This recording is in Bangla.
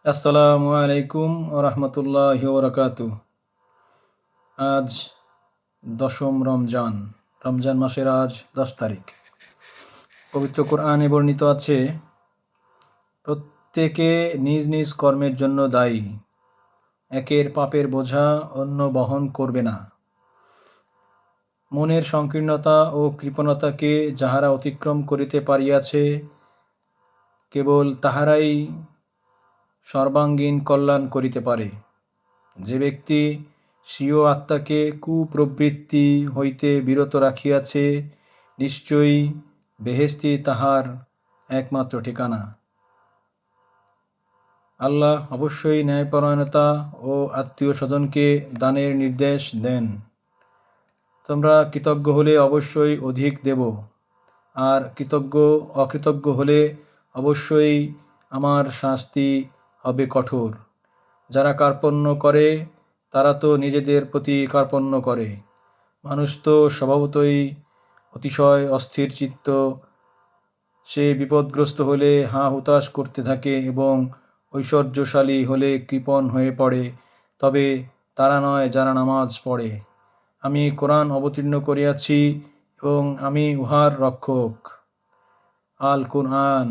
আসসালামু আলাইকুম ওরহমতুল্লাহি ওবরাকাতুহ। আজ 10ম রমজান। রমজান মাসের আজ 10 তারিখ। পবিত্র কোরআনে বর্ণিত আছে, প্রত্যেকে নিজ নিজ কর্মের জন্য দায়ী, একের পাপের বোঝা অন্য বহন করবে না। মনের সংকীর্ণতা ও কৃপণতাকে যাহারা অতিক্রম করিতে পারিয়াছে, কেবল তাহারাই সর্বাঙ্গীন কল্যাণ করিতে পারে। যে ব্যক্তি স্বীয় আত্মাকে কুপ্রবৃত্তি হইতে বিরত রাখিয়াছে, নিশ্চয়ই বেহেশতি তাহার একমাত্র ঠিকানা। আল্লাহ অবশ্যই ন্যায়পরায়ণতা ও আত্মীয় স্বজনকে দানের নির্দেশ দেন। তোমরা কৃতজ্ঞ হলে অবশ্যই অধিক দেব, আর অকৃতজ্ঞ হলে অবশ্যই আমার শাস্তি হবে কঠোর। যারা কার্পণ্য করে তারা তো নিজেদের প্রতি কার্পণ্য করে। মানুষ তো স্বভাবতই অতিশয় অস্থির চিত্ত। সে বিপদগ্রস্ত হলে হাঁ হুতাশ করতে থাকে এবং ঐশ্বর্যশালী হলে কৃপণ হয়ে পড়ে, তবে তারা নয় যারা নামাজ পড়ে। আমি কোরআন অবতীর্ণ করিয়াছি এবং আমি উহার রক্ষক। আল কুরআন।